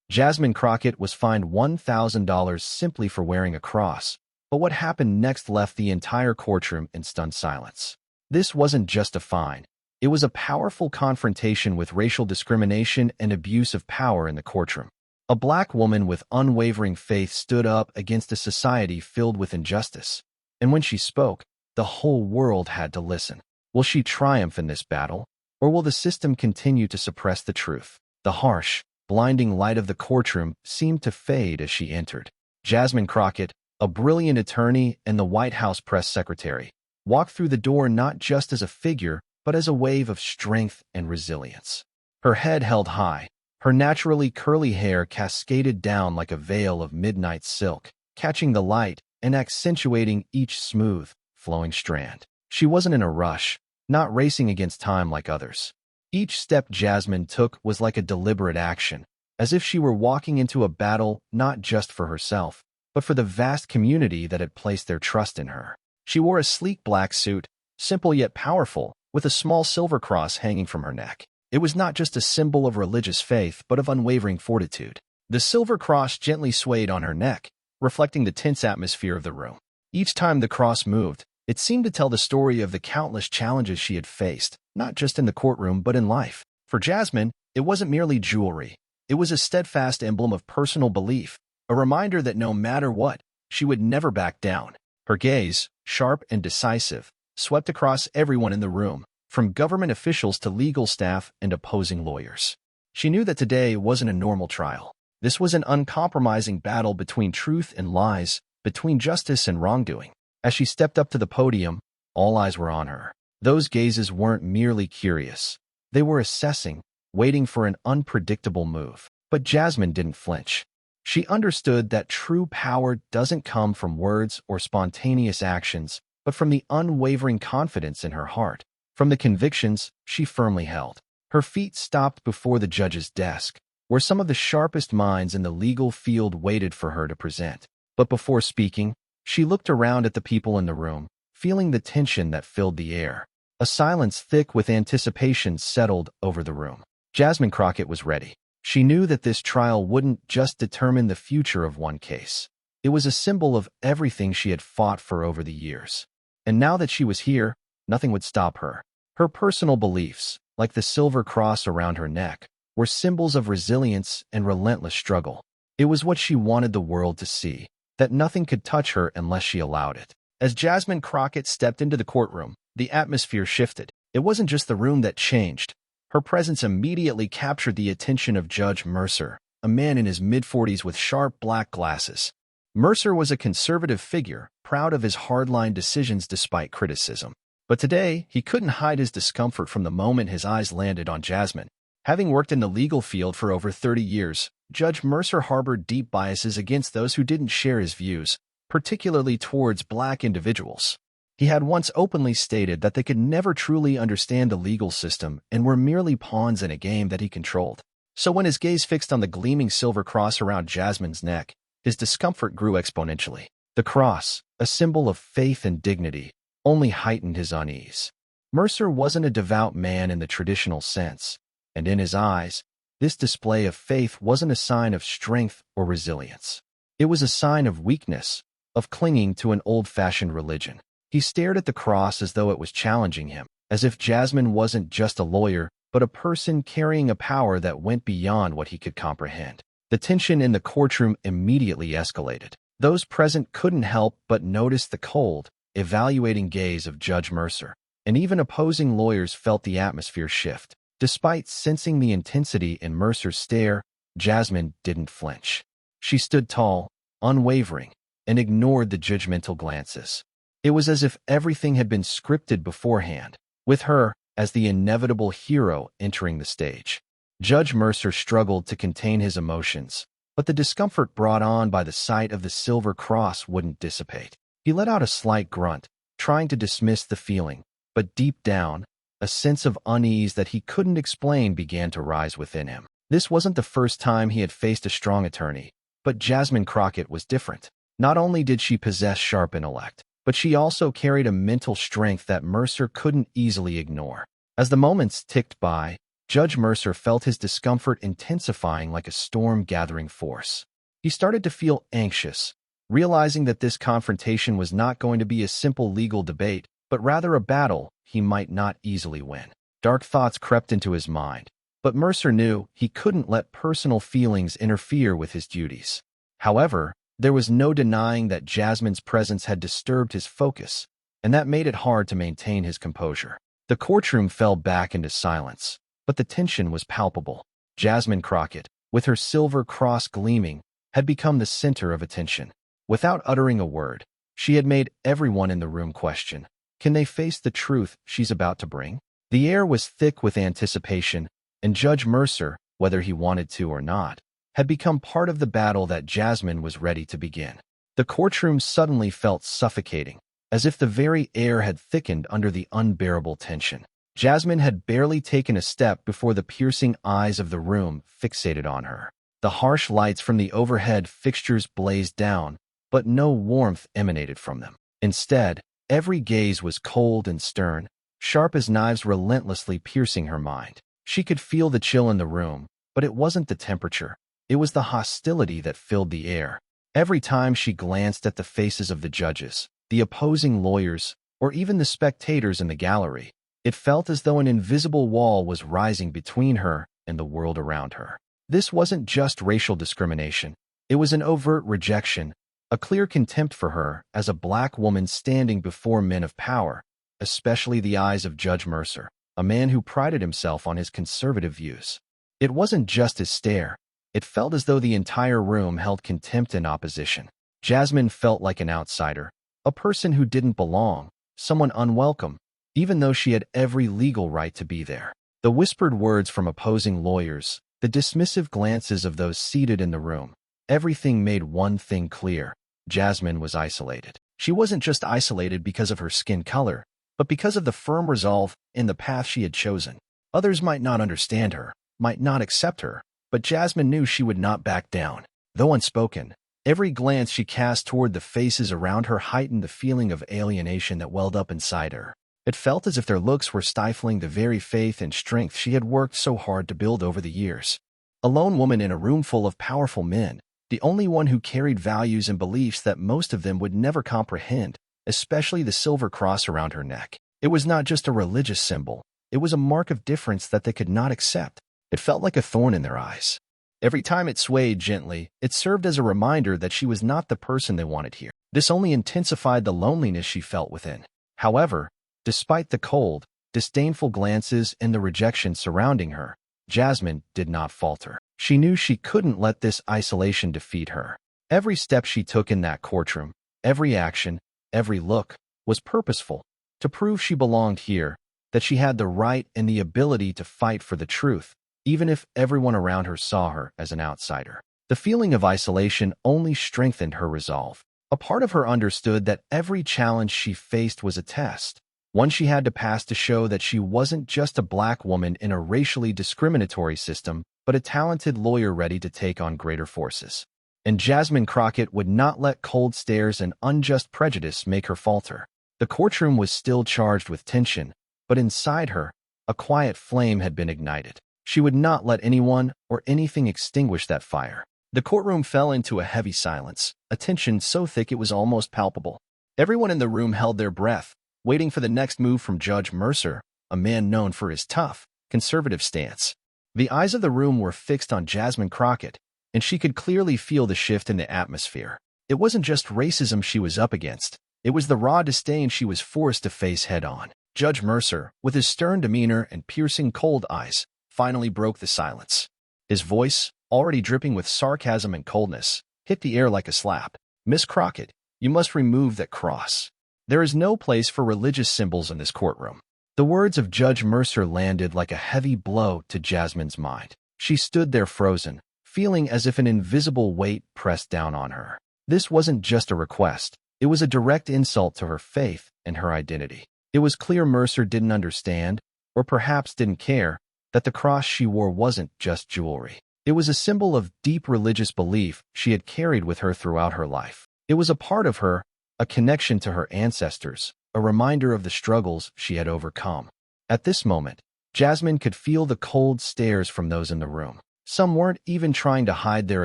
Jasmine Crockett was fined $1,000 simply for wearing a cross, but what happened next left the entire courtroom in stunned silence. This wasn't just a fine. It was a powerful confrontation with racial discrimination and abuse of power in the courtroom. A black woman with unwavering faith stood up against a society filled with injustice. And when she spoke, the whole world had to listen. Will she triumph in this battle, or will the system continue to suppress the truth? The harsh, blinding light of the courtroom seemed to fade as she entered. Jasmine Crockett, a brilliant attorney and the White House press secretary, walked through the door not just as a figure, but as a wave of strength and resilience. Her head held high, her naturally curly hair cascaded down like a veil of midnight silk, catching the light and accentuating each smooth, flowing strand. She wasn't in a rush, not racing against time like others. Each step Jasmine took was like a deliberate action, as if she were walking into a battle not just for herself, but for the vast community that had placed their trust in her. She wore a sleek black suit, simple yet powerful, with a small silver cross hanging from her neck. It was not just a symbol of religious faith, but of unwavering fortitude. The silver cross gently swayed on her neck, reflecting the tense atmosphere of the room. Each time the cross moved, it seemed to tell the story of the countless challenges she had faced, not just in the courtroom but in life. For Jasmine, it wasn't merely jewelry. It was a steadfast emblem of personal belief, a reminder that no matter what, she would never back down. Her gaze, sharp and decisive, swept across everyone in the room, from government officials to legal staff and opposing lawyers. She knew that today wasn't a normal trial. This was an uncompromising battle between truth and lies, between justice and wrongdoing. As she stepped up to the podium, all eyes were on her. Those gazes weren't merely curious. They were assessing, waiting for an unpredictable move. But Jasmine didn't flinch. She understood that true power doesn't come from words or spontaneous actions, but from the unwavering confidence in her heart, from the convictions she firmly held. Her feet stopped before the judge's desk, where some of the sharpest minds in the legal field waited for her to present. But before speaking, she looked around at the people in the room, feeling the tension that filled the air. A silence thick with anticipation settled over the room. Jasmine Crockett was ready. She knew that this trial wouldn't just determine the future of one case. It was a symbol of everything she had fought for over the years. And now that she was here, nothing would stop her. Her personal beliefs, like the silver cross around her neck, were symbols of resilience and relentless struggle. It was what she wanted the world to see, that nothing could touch her unless she allowed it. As Jasmine Crockett stepped into the courtroom, the atmosphere shifted. It wasn't just the room that changed. Her presence immediately captured the attention of Judge Mercer, a man in his mid-40s with sharp black glasses. Mercer was a conservative figure, proud of his hardline decisions despite criticism. But today, he couldn't hide his discomfort from the moment his eyes landed on Jasmine. Having worked in the legal field for over 30 years, Judge Mercer harbored deep biases against those who didn't share his views, particularly towards black individuals. He had once openly stated that they could never truly understand the legal system and were merely pawns in a game that he controlled. So when his gaze fixed on the gleaming silver cross around Jasmine's neck, his discomfort grew exponentially. The cross, a symbol of faith and dignity, only heightened his unease. Mercer wasn't a devout man in the traditional sense, and in his eyes, this display of faith wasn't a sign of strength or resilience. It was a sign of weakness, of clinging to an old-fashioned religion. He stared at the cross as though it was challenging him, as if Jasmine wasn't just a lawyer, but a person carrying a power that went beyond what he could comprehend. The tension in the courtroom immediately escalated. Those present couldn't help but notice the cold, evaluating gaze of Judge Mercer, and even opposing lawyers felt the atmosphere shift. Despite sensing the intensity in Mercer's stare, Jasmine didn't flinch. She stood tall, unwavering, and ignored the judgmental glances. It was as if everything had been scripted beforehand, with her as the inevitable hero entering the stage. Judge Mercer struggled to contain his emotions, but the discomfort brought on by the sight of the silver cross wouldn't dissipate. He let out a slight grunt, trying to dismiss the feeling, but deep down, a sense of unease that he couldn't explain began to rise within him. This wasn't the first time he had faced a strong attorney, but Jasmine Crockett was different. Not only did she possess sharp intellect, but she also carried a mental strength that Mercer couldn't easily ignore. As the moments ticked by, Judge Mercer felt his discomfort intensifying like a storm gathering force. He started to feel anxious, realizing that this confrontation was not going to be a simple legal debate, but rather a battle he might not easily win. Dark thoughts crept into his mind, but Mercer knew he couldn't let personal feelings interfere with his duties. However, there was no denying that Jasmine's presence had disturbed his focus, and that made it hard to maintain his composure. The courtroom fell back into silence, but the tension was palpable. Jasmine Crockett, with her silver cross gleaming, had become the center of attention. Without uttering a word, she had made everyone in the room question, can they face the truth she's about to bring? The air was thick with anticipation, and Judge Mercer, whether he wanted to or not, had become part of the battle that Jasmine was ready to begin. The courtroom suddenly felt suffocating, as if the very air had thickened under the unbearable tension. Jasmine had barely taken a step before the piercing eyes of the room fixated on her. The harsh lights from the overhead fixtures blazed down, but no warmth emanated from them. Instead, every gaze was cold and stern, sharp as knives relentlessly piercing her mind. She could feel the chill in the room, but it wasn't the temperature. It was the hostility that filled the air. Every time she glanced at the faces of the judges, the opposing lawyers, or even the spectators in the gallery, it felt as though an invisible wall was rising between her and the world around her. This wasn't just racial discrimination. It was an overt rejection, a clear contempt for her as a black woman standing before men of power, especially the eyes of Judge Mercer, a man who prided himself on his conservative views. It wasn't just his stare. It felt as though the entire room held contempt and opposition. Jasmine felt like an outsider, a person who didn't belong, someone unwelcome, even though she had every legal right to be there. The whispered words from opposing lawyers, the dismissive glances of those seated in the room, everything made one thing clear. Jasmine was isolated. She wasn't just isolated because of her skin color, but because of the firm resolve in the path she had chosen. Others might not understand her, might not accept her, but Jasmine knew she would not back down. Though unspoken, every glance she cast toward the faces around her heightened the feeling of alienation that welled up inside her. It felt as if their looks were stifling the very faith and strength she had worked so hard to build over the years. A lone woman in a room full of powerful men, the only one who carried values and beliefs that most of them would never comprehend, especially the silver cross around her neck. It was not just a religious symbol. It was a mark of difference that they could not accept. It felt like a thorn in their eyes. Every time it swayed gently, it served as a reminder that she was not the person they wanted here. This only intensified the loneliness she felt within. However, despite the cold, disdainful glances and the rejection surrounding her, Jasmine did not falter. She knew she couldn't let this isolation defeat her. Every step she took in that courtroom, every action, every look, was purposeful, to prove she belonged here, that she had the right and the ability to fight for the truth, even if everyone around her saw her as an outsider. The feeling of isolation only strengthened her resolve. A part of her understood that every challenge she faced was a test, one she had to pass to show that she wasn't just a black woman in a racially discriminatory system, but a talented lawyer ready to take on greater forces. And Jasmine Crockett would not let cold stares and unjust prejudice make her falter. The courtroom was still charged with tension, but inside her, a quiet flame had been ignited. She would not let anyone or anything extinguish that fire. The courtroom fell into a heavy silence, a tension so thick it was almost palpable. Everyone in the room held their breath, waiting for the next move from Judge Mercer, a man known for his tough, conservative stance. The eyes of the room were fixed on Jasmine Crockett, and she could clearly feel the shift in the atmosphere. It wasn't just racism she was up against. It was the raw disdain she was forced to face head-on. Judge Mercer, with his stern demeanor and piercing cold eyes, finally broke the silence. His voice, already dripping with sarcasm and coldness, hit the air like a slap. "Miss Crockett, you must remove that cross. There is no place for religious symbols in this courtroom." The words of Judge Mercer landed like a heavy blow to Jasmine's mind. She stood there frozen, feeling as if an invisible weight pressed down on her. This wasn't just a request. It was a direct insult to her faith and her identity. It was clear Mercer didn't understand, or perhaps didn't care, that the cross she wore wasn't just jewelry. It was a symbol of deep religious belief she had carried with her throughout her life. It was a part of her, a connection to her ancestors, a reminder of the struggles she had overcome. At this moment, Jasmine could feel the cold stares from those in the room. Some weren't even trying to hide their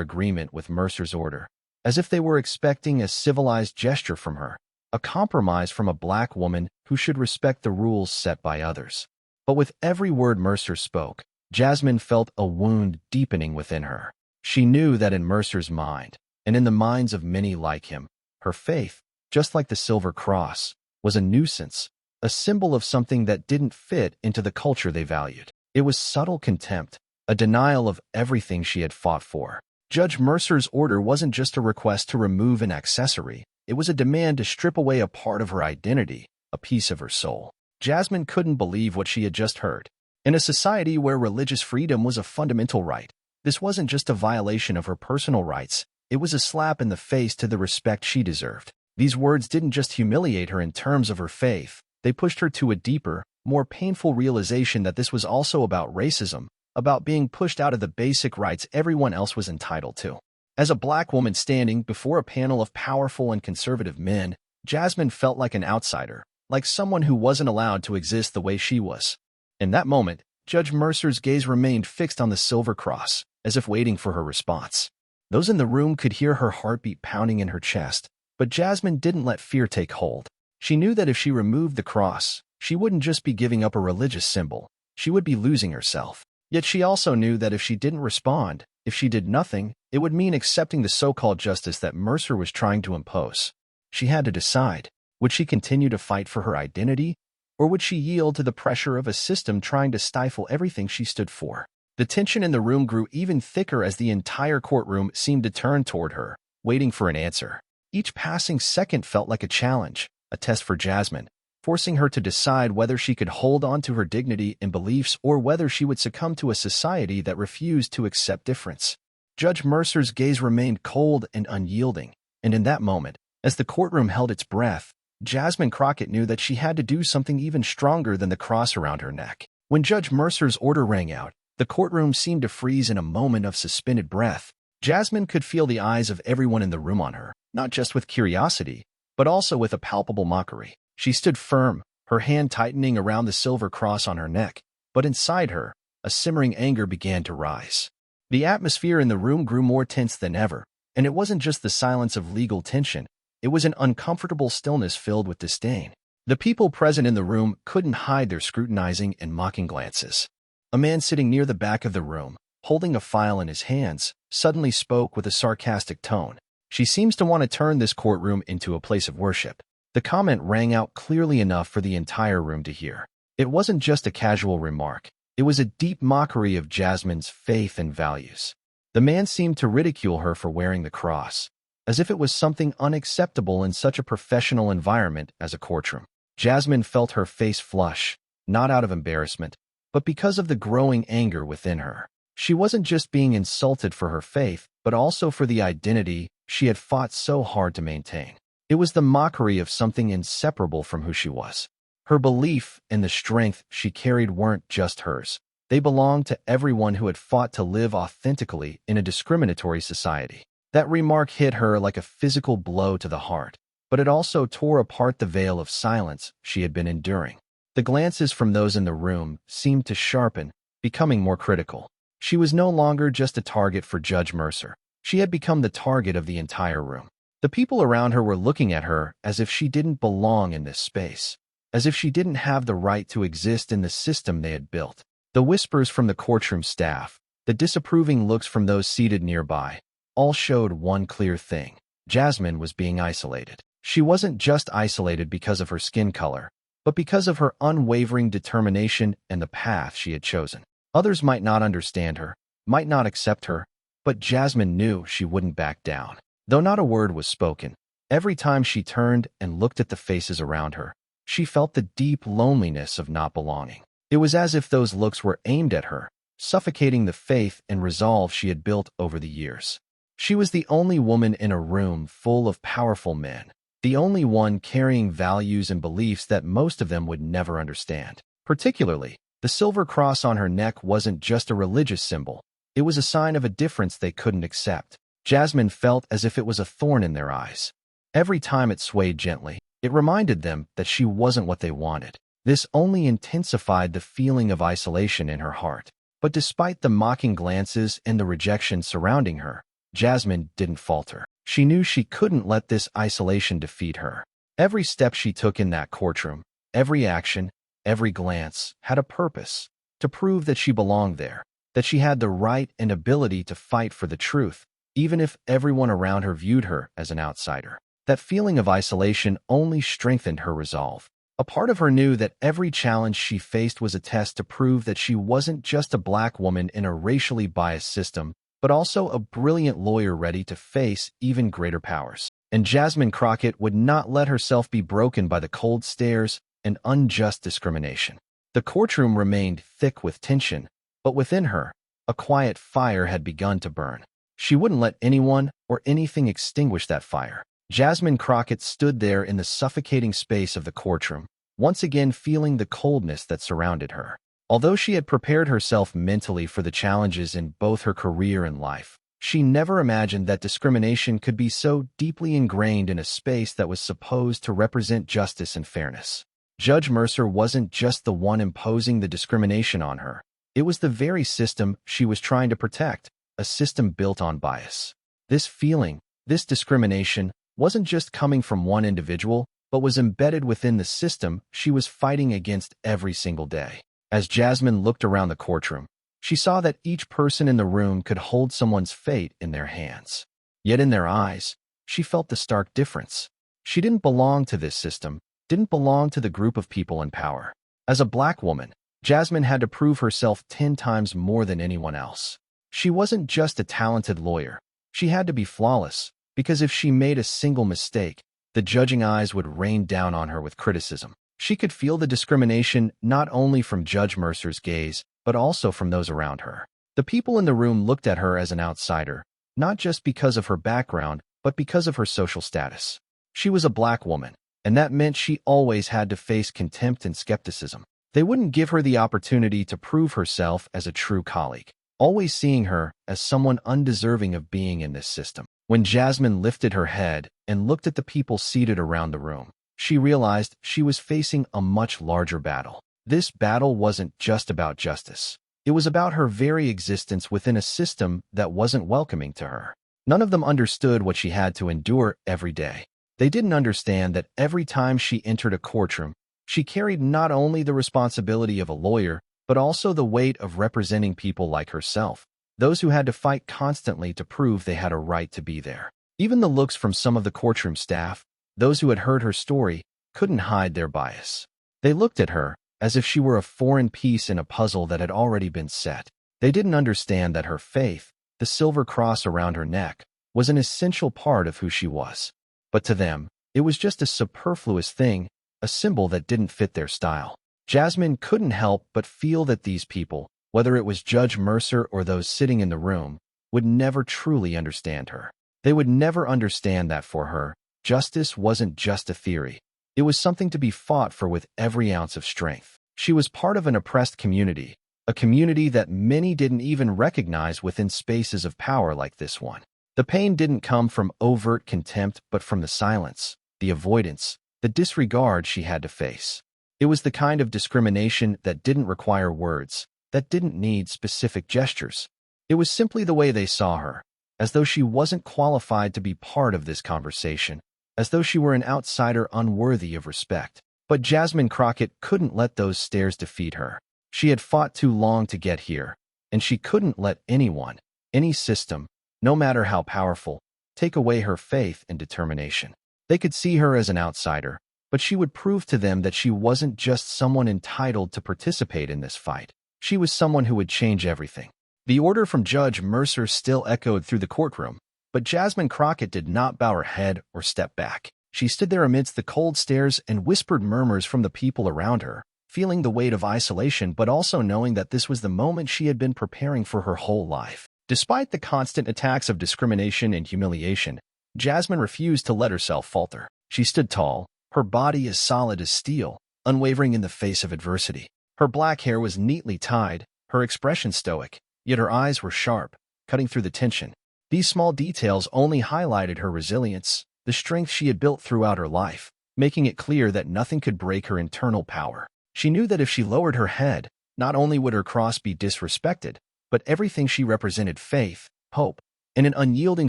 agreement with Mercer's order, as if they were expecting a civilized gesture from her, a compromise from a black woman who should respect the rules set by others. But with every word Mercer spoke, Jasmine felt a wound deepening within her. She knew that in Mercer's mind, and in the minds of many like him, her faith, just like the Silver Cross, was a nuisance, a symbol of something that didn't fit into the culture they valued. It was subtle contempt, a denial of everything she had fought for. Judge Mercer's order wasn't just a request to remove an accessory. It was a demand to strip away a part of her identity, a piece of her soul. Jasmine couldn't believe what she had just heard. In a society where religious freedom was a fundamental right, this wasn't just a violation of her personal rights. It was a slap in the face to the respect she deserved. These words didn't just humiliate her in terms of her faith. They pushed her to a deeper, more painful realization that this was also about racism, about being pushed out of the basic rights everyone else was entitled to. As a black woman standing before a panel of powerful and conservative men, Jasmine felt like an outsider, like someone who wasn't allowed to exist the way she was. In that moment, Judge Mercer's gaze remained fixed on the Silver Cross, as if waiting for her response. Those in the room could hear her heartbeat pounding in her chest, but Jasmine didn't let fear take hold. She knew that if she removed the cross, she wouldn't just be giving up a religious symbol, she would be losing herself. Yet she also knew that if she didn't respond, if she did nothing, it would mean accepting the so-called justice that Mercer was trying to impose. She had to decide, would she continue to fight for her identity, or would she yield to the pressure of a system trying to stifle everything she stood for? The tension in the room grew even thicker as the entire courtroom seemed to turn toward her, waiting for an answer. Each passing second felt like a challenge, a test for Jasmine, forcing her to decide whether she could hold on to her dignity and beliefs or whether she would succumb to a society that refused to accept difference. Judge Mercer's gaze remained cold and unyielding, and in that moment, as the courtroom held its breath, Jasmine Crockett knew that she had to do something even stronger than the cross around her neck. When Judge Mercer's order rang out, the courtroom seemed to freeze in a moment of suspended breath. Jasmine could feel the eyes of everyone in the room on her, not just with curiosity, but also with a palpable mockery. She stood firm, her hand tightening around the silver cross on her neck, but inside her, a simmering anger began to rise. The atmosphere in the room grew more tense than ever, and it wasn't just the silence of legal tension. It was an uncomfortable stillness filled with disdain. The people present in the room couldn't hide their scrutinizing and mocking glances. A man sitting near the back of the room, holding a file in his hands, suddenly spoke with a sarcastic tone. "She seems to want to turn this courtroom into a place of worship." The comment rang out clearly enough for the entire room to hear. It wasn't just a casual remark. It was a deep mockery of Jasmine's faith and values. The man seemed to ridicule her for wearing the cross, as if it was something unacceptable in such a professional environment as a courtroom. Jasmine felt her face flush, not out of embarrassment, but because of the growing anger within her. She wasn't just being insulted for her faith, but also for the identity she had fought so hard to maintain. It was the mockery of something inseparable from who she was. Her belief and the strength she carried weren't just hers. They belonged to everyone who had fought to live authentically in a discriminatory society. That remark hit her like a physical blow to the heart, but it also tore apart the veil of silence she had been enduring. The glances from those in the room seemed to sharpen, becoming more critical. She was no longer just a target for Judge Mercer. She had become the target of the entire room. The people around her were looking at her as if she didn't belong in this space, as if she didn't have the right to exist in the system they had built. The whispers from the courtroom staff, the disapproving looks from those seated nearby, all showed one clear thing. Jasmine was being isolated. She wasn't just isolated because of her skin color, but because of her unwavering determination and the path she had chosen. Others might not understand her, might not accept her, but Jasmine knew she wouldn't back down. Though not a word was spoken, every time she turned and looked at the faces around her, she felt the deep loneliness of not belonging. It was as if those looks were aimed at her, suffocating the faith and resolve she had built over the years. She was the only woman in a room full of powerful men, the only one carrying values and beliefs that most of them would never understand. Particularly, the silver cross on her neck wasn't just a religious symbol. It was a sign of a difference they couldn't accept. Jasmine felt as if it was a thorn in their eyes. Every time it swayed gently, it reminded them that she wasn't what they wanted. This only intensified the feeling of isolation in her heart. But despite the mocking glances and the rejection surrounding her, Jasmine didn't falter. She knew she couldn't let this isolation defeat her. Every step she took in that courtroom, every action, every glance, had a purpose: to prove that she belonged there, that she had the right and ability to fight for the truth, even if everyone around her viewed her as an outsider. That feeling of isolation only strengthened her resolve. A part of her knew that every challenge she faced was a test to prove that she wasn't just a black woman in a racially biased system, but also a brilliant lawyer ready to face even greater powers. And Jasmine Crockett would not let herself be broken by the cold stares and unjust discrimination. The courtroom remained thick with tension, but within her, a quiet fire had begun to burn. She wouldn't let anyone or anything extinguish that fire. Jasmine Crockett stood there in the suffocating space of the courtroom, once again feeling the coldness that surrounded her. Although she had prepared herself mentally for the challenges in both her career and life, she never imagined that discrimination could be so deeply ingrained in a space that was supposed to represent justice and fairness. Judge Mercer wasn't just the one imposing the discrimination on her. It was the very system she was trying to protect, a system built on bias. This feeling, this discrimination, wasn't just coming from one individual, but was embedded within the system she was fighting against every single day. As Jasmine looked around the courtroom, she saw that each person in the room could hold someone's fate in their hands. Yet in their eyes, she felt the stark difference. She didn't belong to this system, didn't belong to the group of people in power. As a black woman, Jasmine had to prove herself 10 times more than anyone else. She wasn't just a talented lawyer. She had to be flawless, because if she made a single mistake, the judging eyes would rain down on her with criticism. She could feel the discrimination not only from Judge Mercer's gaze, but also from those around her. The people in the room looked at her as an outsider, not just because of her background, but because of her social status. She was a black woman, and that meant she always had to face contempt and skepticism. They wouldn't give her the opportunity to prove herself as a true colleague, always seeing her as someone undeserving of being in this system. When Jasmine lifted her head and looked at the people seated around the room, she realized she was facing a much larger battle. This battle wasn't just about justice. It was about her very existence within a system that wasn't welcoming to her. None of them understood what she had to endure every day. They didn't understand that every time she entered a courtroom, she carried not only the responsibility of a lawyer, but also the weight of representing people like herself, those who had to fight constantly to prove they had a right to be there. Even the looks from some of the courtroom staff, those who had heard her story, couldn't hide their bias. They looked at her as if she were a foreign piece in a puzzle that had already been set. They didn't understand that her faith, the silver cross around her neck, was an essential part of who she was. But to them, it was just a superfluous thing, a symbol that didn't fit their style. Jasmine couldn't help but feel that these people, whether it was Judge Mercer or those sitting in the room, would never truly understand her. They would never understand that for her, justice wasn't just a theory. It was something to be fought for with every ounce of strength. She was part of an oppressed community, a community that many didn't even recognize within spaces of power like this one. The pain didn't come from overt contempt but from the silence, the avoidance, the disregard she had to face. It was the kind of discrimination that didn't require words, that didn't need specific gestures. It was simply the way they saw her, as though she wasn't qualified to be part of this conversation, as though she were an outsider unworthy of respect. But Jasmine Crockett couldn't let those stares defeat her. She had fought too long to get here, and she couldn't let anyone, any system, no matter how powerful, take away her faith and determination. They could see her as an outsider, but she would prove to them that she wasn't just someone entitled to participate in this fight. She was someone who would change everything. The order from Judge Mercer still echoed through the courtroom, but Jasmine Crockett did not bow her head or step back. She stood there amidst the cold stares and whispered murmurs from the people around her, feeling the weight of isolation but also knowing that this was the moment she had been preparing for her whole life. Despite the constant attacks of discrimination and humiliation, Jasmine refused to let herself falter. She stood tall, her body as solid as steel, unwavering in the face of adversity. Her black hair was neatly tied, her expression stoic, yet her eyes were sharp, cutting through the tension. These small details only highlighted her resilience, the strength she had built throughout her life, making it clear that nothing could break her internal power. She knew that if she lowered her head, not only would her cross be disrespected, but everything she represented, faith, hope, and an unyielding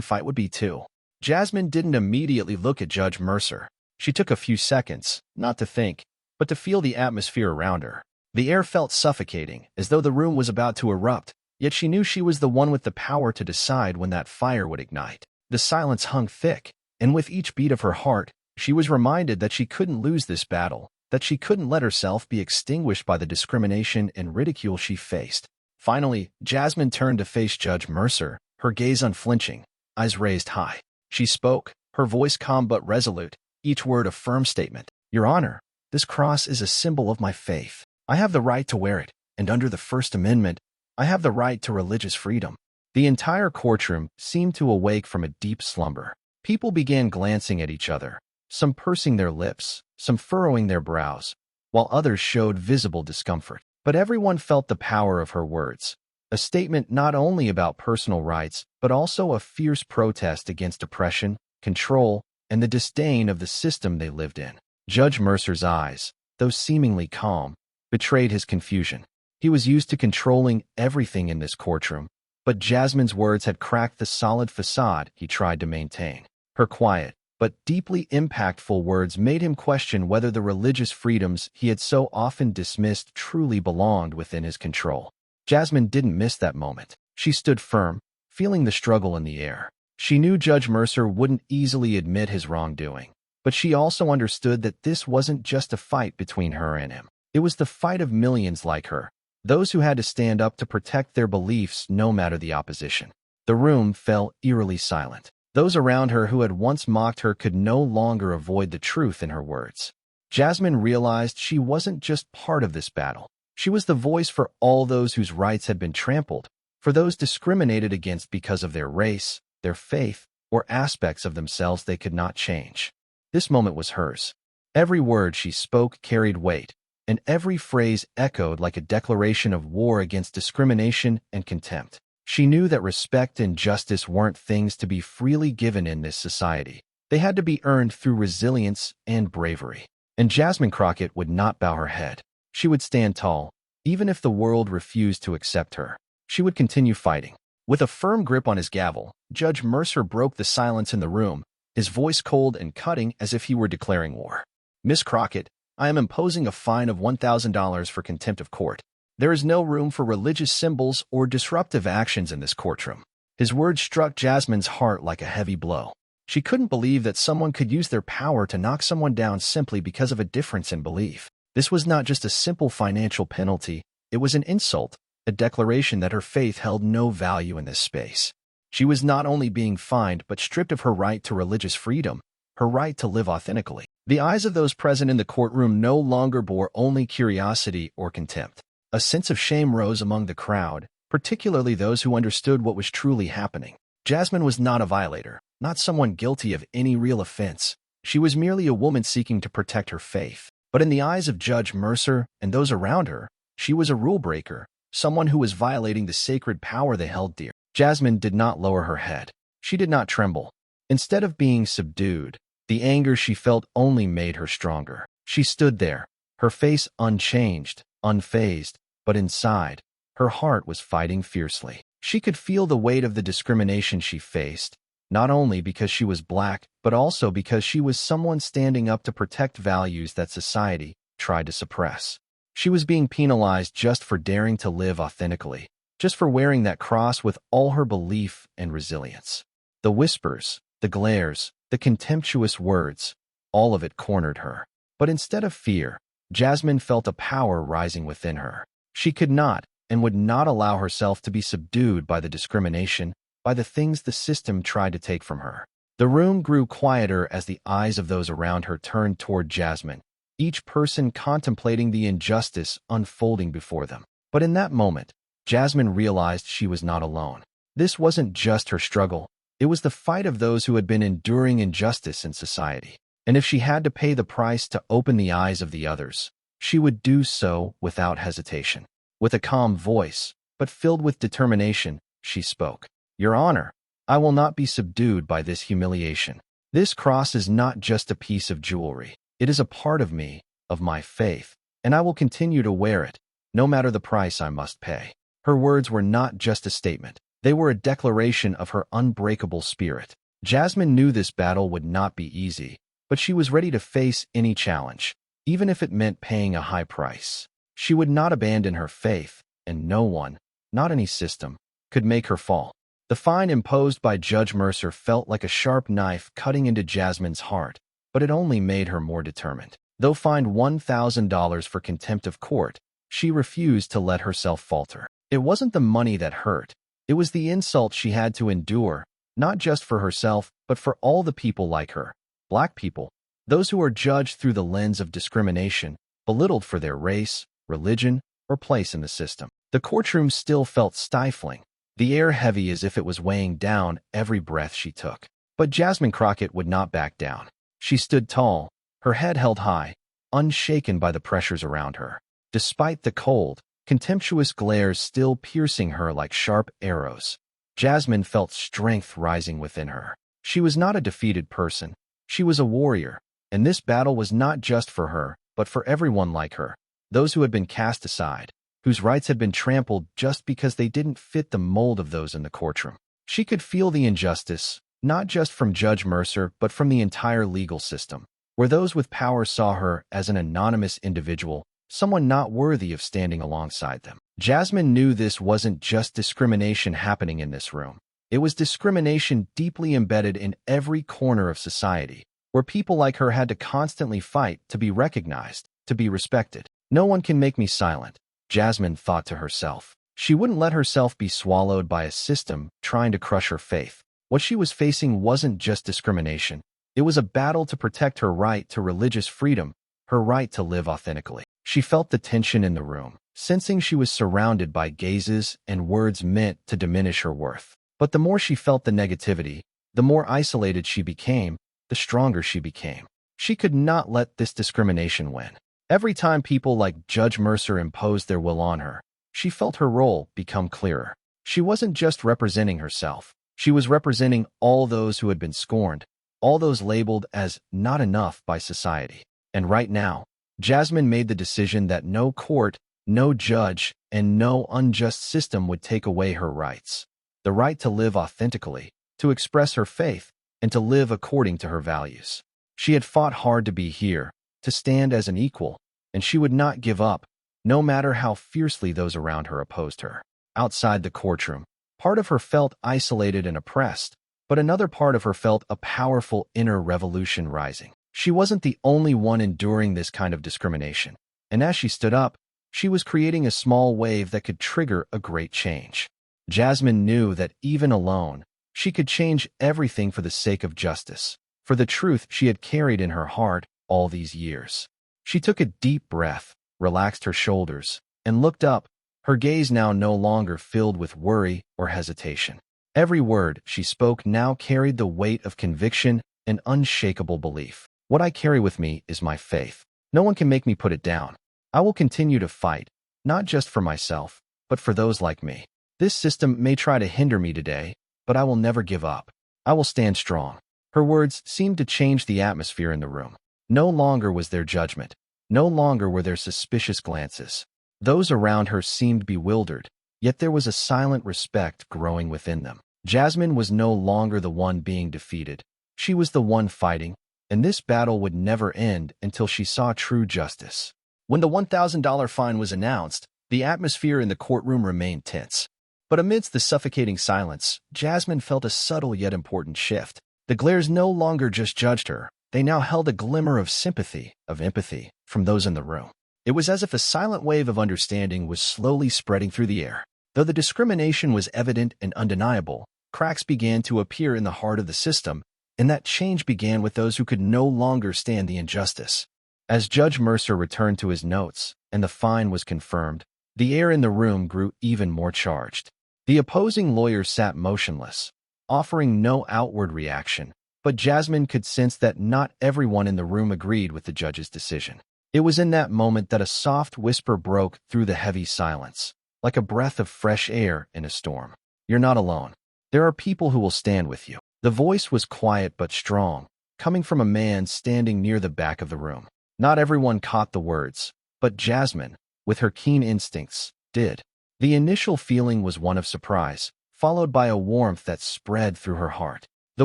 fight, would be too. Jasmine didn't immediately look at Judge Mercer. She took a few seconds, not to think, but to feel the atmosphere around her. The air felt suffocating, as though the room was about to erupt, yet she knew she was the one with the power to decide when that fire would ignite. The silence hung thick, and with each beat of her heart, she was reminded that she couldn't lose this battle, that she couldn't let herself be extinguished by the discrimination and ridicule she faced. Finally, Jasmine turned to face Judge Mercer, her gaze unflinching, eyes raised high. She spoke, her voice calm but resolute, each word a firm statement. Your Honor, this cross is a symbol of my faith. I have the right to wear it, and under the First Amendment, I have the right to religious freedom. The entire courtroom seemed to awake from a deep slumber. People began glancing at each other, some pursing their lips, some furrowing their brows, while others showed visible discomfort. But everyone felt the power of her words, a statement not only about personal rights, but also a fierce protest against oppression, control, and the disdain of the system they lived in. Judge Mercer's eyes, though seemingly calm, betrayed his confusion. He was used to controlling everything in this courtroom, but Jasmine's words had cracked the solid facade he tried to maintain. Her quiet, but deeply impactful words made him question whether the religious freedoms he had so often dismissed truly belonged within his control. Jasmine didn't miss that moment. She stood firm, feeling the struggle in the air. She knew Judge Mercer wouldn't easily admit his wrongdoing, but she also understood that this wasn't just a fight between her and him. It was the fight of millions like her, those who had to stand up to protect their beliefs no matter the opposition. The room fell eerily silent. Those around her who had once mocked her could no longer avoid the truth in her words. Jasmine realized she wasn't just part of this battle. She was the voice for all those whose rights had been trampled, for those discriminated against because of their race, their faith, or aspects of themselves they could not change. This moment was hers. Every word she spoke carried weight, and every phrase echoed like a declaration of war against discrimination and contempt. She knew that respect and justice weren't things to be freely given in this society. They had to be earned through resilience and bravery. And Jasmine Crockett would not bow her head. She would stand tall, even if the world refused to accept her. She would continue fighting. With a firm grip on his gavel, Judge Mercer broke the silence in the room, his voice cold and cutting as if he were declaring war. Miss Crockett, I am imposing a fine of $1,000 for contempt of court. There is no room for religious symbols or disruptive actions in this courtroom. His words struck Jasmine's heart like a heavy blow. She couldn't believe that someone could use their power to knock someone down simply because of a difference in belief. This was not just a simple financial penalty, it was an insult, a declaration that her faith held no value in this space. She was not only being fined but stripped of her right to religious freedom, her right to live authentically. The eyes of those present in the courtroom no longer bore only curiosity or contempt. A sense of shame rose among the crowd, particularly those who understood what was truly happening. Jasmine was not a violator, not someone guilty of any real offense. She was merely a woman seeking to protect her faith. But in the eyes of Judge Mercer and those around her, she was a rule breaker, someone who was violating the sacred power they held dear. Jasmine did not lower her head. She did not tremble. Instead of being subdued, the anger she felt only made her stronger. She stood there, her face unchanged, unfazed, but inside, her heart was fighting fiercely. She could feel the weight of the discrimination she faced, not only because she was black, but also because she was someone standing up to protect values that society tried to suppress. She was being penalized just for daring to live authentically, just for wearing that cross with all her belief and resilience. The whispers, the glares, the contemptuous words, all of it cornered her. But instead of fear, Jasmine felt a power rising within her. She could not and would not allow herself to be subdued by the discrimination, by the things the system tried to take from her. The room grew quieter as the eyes of those around her turned toward Jasmine, each person contemplating the injustice unfolding before them. But in that moment, Jasmine realized she was not alone. This wasn't just her struggle. It was the fight of those who had been enduring injustice in society. And if she had to pay the price to open the eyes of the others, she would do so without hesitation. With a calm voice, but filled with determination, she spoke. Your Honor, I will not be subdued by this humiliation. This cross is not just a piece of jewelry. It is a part of me, of my faith, and I will continue to wear it, no matter the price I must pay." Her words were not just a statement. They were a declaration of her unbreakable spirit. Jasmine knew this battle would not be easy, but she was ready to face any challenge, even if it meant paying a high price. She would not abandon her faith, and no one, not any system, could make her fall. The fine imposed by Judge Mercer felt like a sharp knife cutting into Jasmine's heart, but it only made her more determined. Though fined $1,000 for contempt of court, she refused to let herself falter. It wasn't the money that hurt. It was the insult she had to endure, not just for herself, but for all the people like her. Black people, those who are judged through the lens of discrimination, belittled for their race, religion, or place in the system. The courtroom still felt stifling, the air heavy as if it was weighing down every breath she took. But Jasmine Crockett would not back down. She stood tall, her head held high, unshaken by the pressures around her. Despite the cold, contemptuous glares still piercing her like sharp arrows, Jasmine felt strength rising within her. She was not a defeated person. She was a warrior, and this battle was not just for her, but for everyone like her, those who had been cast aside, whose rights had been trampled just because they didn't fit the mold of those in the courtroom. She could feel the injustice, not just from Judge Mercer, but from the entire legal system, where those with power saw her as an anonymous individual, someone not worthy of standing alongside them. Jasmine knew this wasn't just discrimination happening in this room. It was discrimination deeply embedded in every corner of society, where people like her had to constantly fight to be recognized, to be respected. "No one can make me silent," Jasmine thought to herself. She wouldn't let herself be swallowed by a system trying to crush her faith. What she was facing wasn't just discrimination. It was a battle to protect her right to religious freedom, her right to live authentically. She felt the tension in the room, sensing she was surrounded by gazes and words meant to diminish her worth. But the more she felt the negativity, the more isolated she became, the stronger she became. She could not let this discrimination win. Every time people like Judge Mercer imposed their will on her, she felt her role become clearer. She wasn't just representing herself. She was representing all those who had been scorned, all those labeled as not enough by society. And right now, Jasmine made the decision that no court, no judge, and no unjust system would take away her rights. The right to live authentically, to express her faith, and to live according to her values. She had fought hard to be here, to stand as an equal, and she would not give up, no matter how fiercely those around her opposed her. Outside the courtroom, part of her felt isolated and oppressed, but another part of her felt a powerful inner revolution rising. She wasn't the only one enduring this kind of discrimination, and as she stood up, she was creating a small wave that could trigger a great change. Jasmine knew that even alone, she could change everything for the sake of justice, for the truth she had carried in her heart all these years. She took a deep breath, relaxed her shoulders, and looked up, her gaze now no longer filled with worry or hesitation. Every word she spoke now carried the weight of conviction and unshakable belief. "What I carry with me is my faith. No one can make me put it down. I will continue to fight, not just for myself, but for those like me. This system may try to hinder me today, but I will never give up. I will stand strong." Her words seemed to change the atmosphere in the room. No longer was there judgment. No longer were there suspicious glances. Those around her seemed bewildered, yet there was a silent respect growing within them. Jasmine was no longer the one being defeated. She was the one fighting, and this battle would never end until she saw true justice. When the $1,000 fine was announced, the atmosphere in the courtroom remained tense. But amidst the suffocating silence, Jasmine felt a subtle yet important shift. The glares no longer just judged her. They now held a glimmer of sympathy, of empathy, from those in the room. It was as if a silent wave of understanding was slowly spreading through the air. Though the discrimination was evident and undeniable, cracks began to appear in the heart of the system, and that change began with those who could no longer stand the injustice. As Judge Mercer returned to his notes and the fine was confirmed, the air in the room grew even more charged. The opposing lawyers sat motionless, offering no outward reaction, but Jasmine could sense that not everyone in the room agreed with the judge's decision. It was in that moment that a soft whisper broke through the heavy silence, like a breath of fresh air in a storm. "You're not alone. There are people who will stand with you." The voice was quiet but strong, coming from a man standing near the back of the room. Not everyone caught the words, But Jasmine, with her keen instincts, did. The initial feeling was one of surprise, followed by a warmth that spread through her heart. The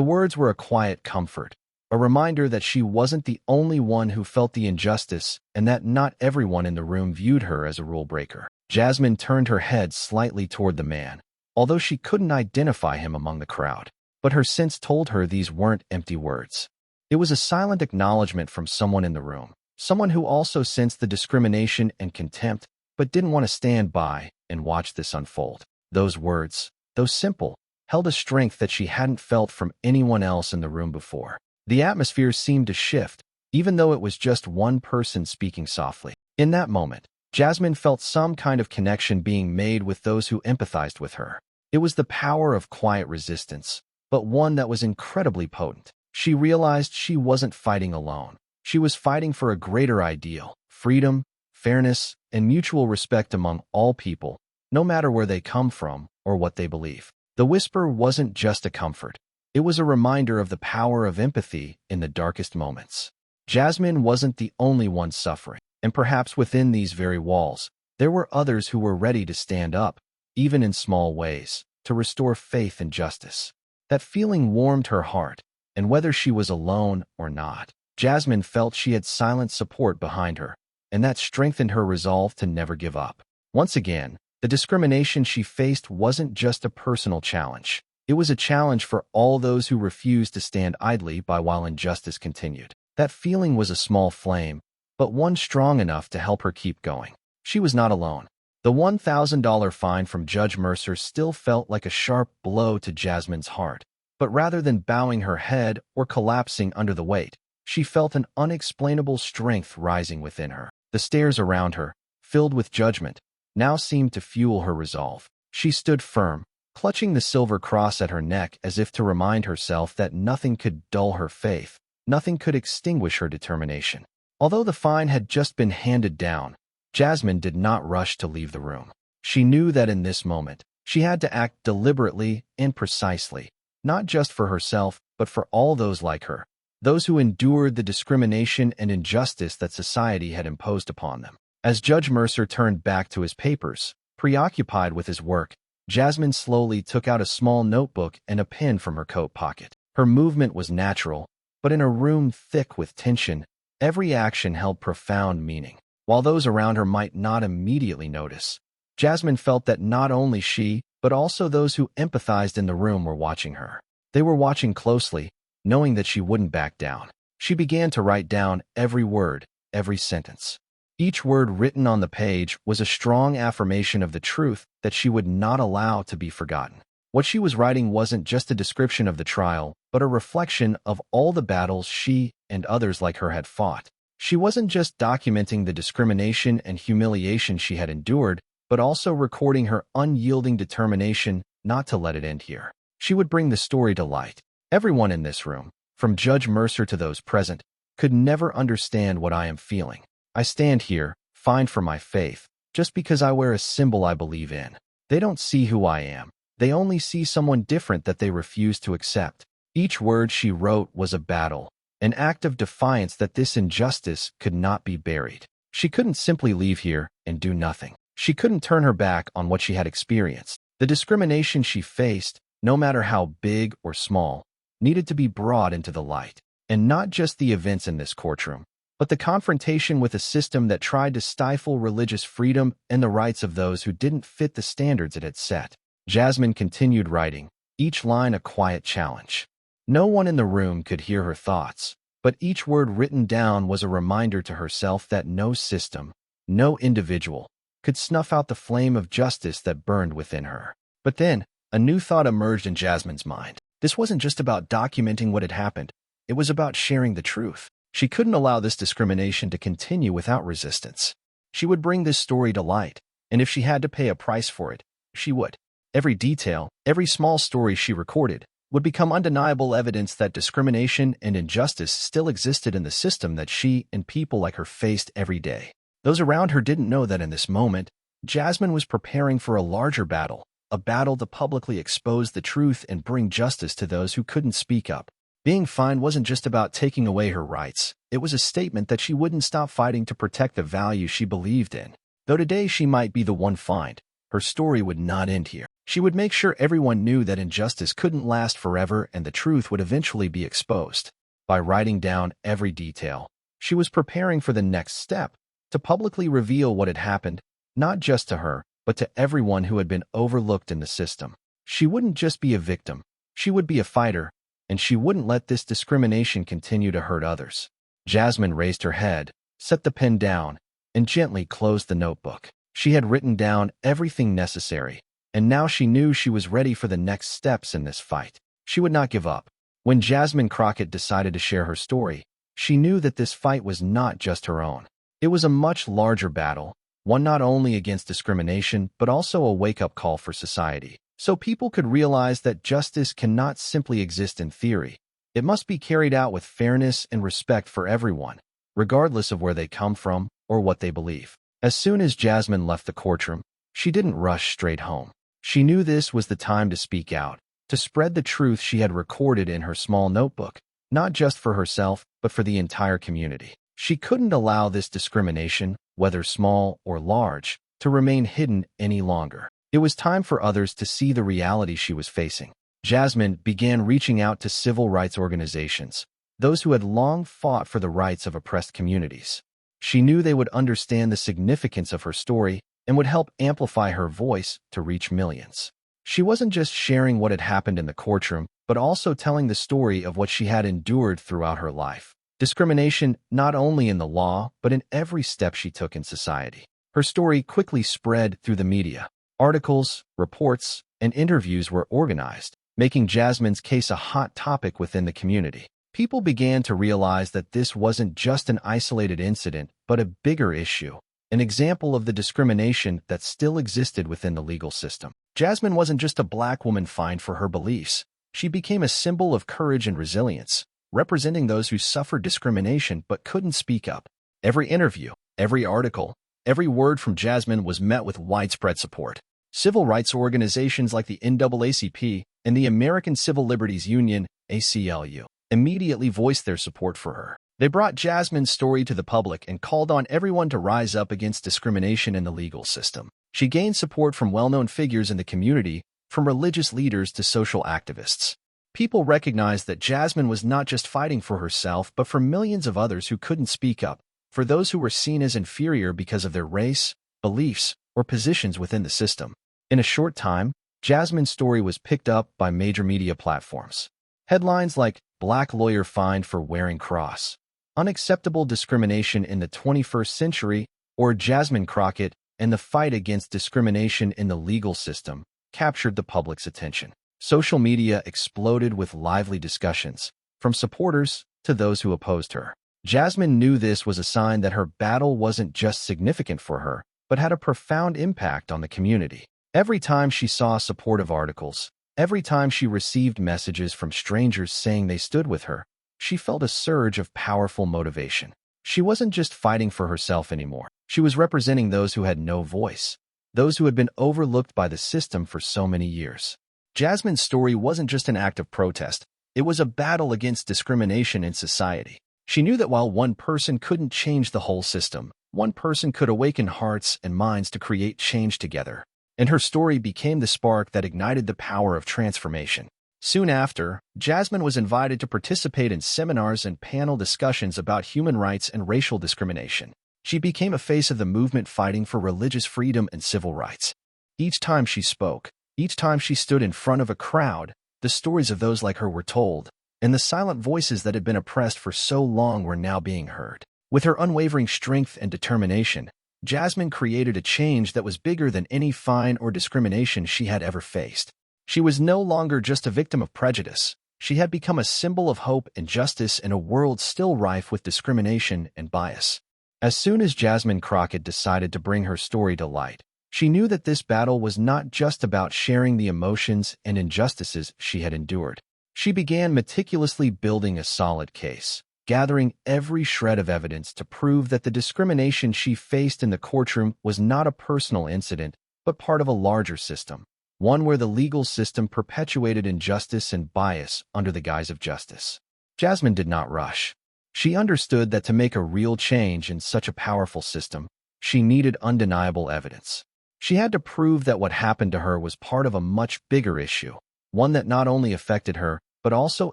words were a quiet comfort, a reminder that she wasn't the only one who felt the injustice and that not everyone in the room viewed her as a rule breaker. Jasmine turned her head slightly toward the man, although she couldn't identify him among the crowd. But her sense told her these weren't empty words. It was a silent acknowledgement from someone in the room, someone who also sensed the discrimination and contempt, but didn't want to stand by and watch this unfold. Those words, though simple, held a strength that she hadn't felt from anyone else in the room before. The atmosphere seemed to shift, even though it was just one person speaking softly. In that moment, Jasmine felt some kind of connection being made with those who empathized with her. It was the power of quiet resistance, but one that was incredibly potent. She realized she wasn't fighting alone. She was fighting for a greater ideal: freedom, fairness, and mutual respect among all people, no matter where they come from or what they believe. The whisper wasn't just a comfort. It was a reminder of the power of empathy in the darkest moments. Jasmine wasn't the only one suffering, and perhaps within these very walls, there were others who were ready to stand up, even in small ways, to restore faith and justice. That feeling warmed her heart, and whether she was alone or not, Jasmine felt she had silent support behind her, and that strengthened her resolve to never give up. Once again, the discrimination she faced wasn't just a personal challenge. It was a challenge for all those who refused to stand idly by while injustice continued. That feeling was a small flame, but one strong enough to help her keep going. She was not alone. The $1,000 fine from Judge Mercer still felt like a sharp blow to Jasmine's heart, but rather than bowing her head or collapsing under the weight, she felt an unexplainable strength rising within her. The stares around her, filled with judgment, now seemed to fuel her resolve. She stood firm, clutching the silver cross at her neck as if to remind herself that nothing could dull her faith, nothing could extinguish her determination. Although the fine had just been handed down, Jasmine did not rush to leave the room. She knew that in this moment, she had to act deliberately and precisely, not just for herself, but for all those like her, those who endured the discrimination and injustice that society had imposed upon them. As Judge Mercer turned back to his papers, preoccupied with his work, Jasmine slowly took out a small notebook and a pen from her coat pocket. Her movement was natural, but in a room thick with tension, every action held profound meaning. While those around her might not immediately notice, Jasmine felt that not only she, but also those who empathized in the room were watching her. They were watching closely, knowing that she wouldn't back down. She began to write down every word, every sentence. Each word written on the page was a strong affirmation of the truth that she would not allow to be forgotten. What she was writing wasn't just a description of the trial, but a reflection of all the battles she and others like her had fought. She wasn't just documenting the discrimination and humiliation she had endured, but also recording her unyielding determination not to let it end here. She would bring the story to light. Everyone in this room, from Judge Mercer to those present, could never understand what I am feeling. I stand here, fined for my faith, just because I wear a symbol I believe in. They don't see who I am. They only see someone different that they refuse to accept. Each word she wrote was a battle, an act of defiance that this injustice could not be buried. She couldn't simply leave here and do nothing. She couldn't turn her back on what she had experienced. The discrimination she faced, no matter how big or small, needed to be brought into the light. And not just the events in this courtroom, but the confrontation with a system that tried to stifle religious freedom and the rights of those who didn't fit the standards it had set. Jasmine continued writing, each line a quiet challenge. No one in the room could hear her thoughts, but each word written down was a reminder to herself that no system, no individual, could snuff out the flame of justice that burned within her. But then, a new thought emerged in Jasmine's mind. This wasn't just about documenting what had happened. It was about sharing the truth. She couldn't allow this discrimination to continue without resistance. She would bring this story to light, and if she had to pay a price for it, she would. Every detail, every small story she recorded, would become undeniable evidence that discrimination and injustice still existed in the system that she and people like her faced every day. Those around her didn't know that in this moment, Jasmine was preparing for a larger battle, a battle to publicly expose the truth and bring justice to those who couldn't speak up. Being fined wasn't just about taking away her rights. It was a statement that she wouldn't stop fighting to protect the values she believed in. Though today she might be the one fined, her story would not end here. She would make sure everyone knew that injustice couldn't last forever and the truth would eventually be exposed. By writing down every detail, she was preparing for the next step, to publicly reveal what had happened, not just to her, but to everyone who had been overlooked in the system. She wouldn't just be a victim, she would be a fighter, and she wouldn't let this discrimination continue to hurt others. Jasmine raised her head, set the pen down, and gently closed the notebook. She had written down everything necessary, and now she knew she was ready for the next steps in this fight. She would not give up. When Jasmine Crockett decided to share her story, she knew that this fight was not just her own. It was a much larger battle, one not only against discrimination, but also a wake-up call for society. So people could realize that justice cannot simply exist in theory. It must be carried out with fairness and respect for everyone, regardless of where they come from or what they believe. As soon as Jasmine left the courtroom, she didn't rush straight home. She knew this was the time to speak out, to spread the truth she had recorded in her small notebook, not just for herself, but for the entire community. She couldn't allow this discrimination, whether small or large, to remain hidden any longer. It was time for others to see the reality she was facing. Jasmine began reaching out to civil rights organizations, those who had long fought for the rights of oppressed communities. She knew they would understand the significance of her story and would help amplify her voice to reach millions. She wasn't just sharing what had happened in the courtroom, but also telling the story of what she had endured throughout her life. Discrimination not only in the law, but in every step she took in society. Her story quickly spread through the media. Articles, reports, and interviews were organized, making Jasmine's case a hot topic within the community. People began to realize that this wasn't just an isolated incident, but a bigger issue, an example of the discrimination that still existed within the legal system. Jasmine wasn't just a black woman fined for her beliefs. She became a symbol of courage and resilience, representing those who suffered discrimination but couldn't speak up. Every interview, every article, every word from Jasmine was met with widespread support. Civil rights organizations like the NAACP and the American Civil Liberties Union, ACLU, immediately voiced their support for her. They brought Jasmine's story to the public and called on everyone to rise up against discrimination in the legal system. She gained support from well-known figures in the community, from religious leaders to social activists. People recognized that Jasmine was not just fighting for herself, but for millions of others who couldn't speak up, for those who were seen as inferior because of their race, beliefs, or positions within the system. In a short time, Jasmine's story was picked up by major media platforms. Headlines like "Black Lawyer Fined for Wearing Cross," "Unacceptable Discrimination in the 21st Century," or "Jasmine Crockett and the Fight Against Discrimination in the Legal System" captured the public's attention. Social media exploded with lively discussions, from supporters to those who opposed her. Jasmine knew this was a sign that her battle wasn't just significant for her, but had a profound impact on the community. Every time she saw supportive articles, every time she received messages from strangers saying they stood with her, she felt a surge of powerful motivation. She wasn't just fighting for herself anymore. She was representing those who had no voice, those who had been overlooked by the system for so many years. Jasmine's story wasn't just an act of protest. It was a battle against discrimination in society. She knew that while one person couldn't change the whole system, one person could awaken hearts and minds to create change together. And her story became the spark that ignited the power of transformation. Soon after, Jasmine was invited to participate in seminars and panel discussions about human rights and racial discrimination. She became a face of the movement fighting for religious freedom and civil rights. Each time she spoke, each time she stood in front of a crowd, the stories of those like her were told, and the silent voices that had been oppressed for so long were now being heard. With her unwavering strength and determination, Jasmine created a change that was bigger than any fine or discrimination she had ever faced. She was no longer just a victim of prejudice. She had become a symbol of hope and justice in a world still rife with discrimination and bias. As soon as Jasmine Crockett decided to bring her story to light, she knew that this battle was not just about sharing the emotions and injustices she had endured. She began meticulously building a solid case, gathering every shred of evidence to prove that the discrimination she faced in the courtroom was not a personal incident, but part of a larger system, one where the legal system perpetuated injustice and bias under the guise of justice. Jasmine did not rush. She understood that to make a real change in such a powerful system, she needed undeniable evidence. She had to prove that what happened to her was part of a much bigger issue, one that not only affected her, but also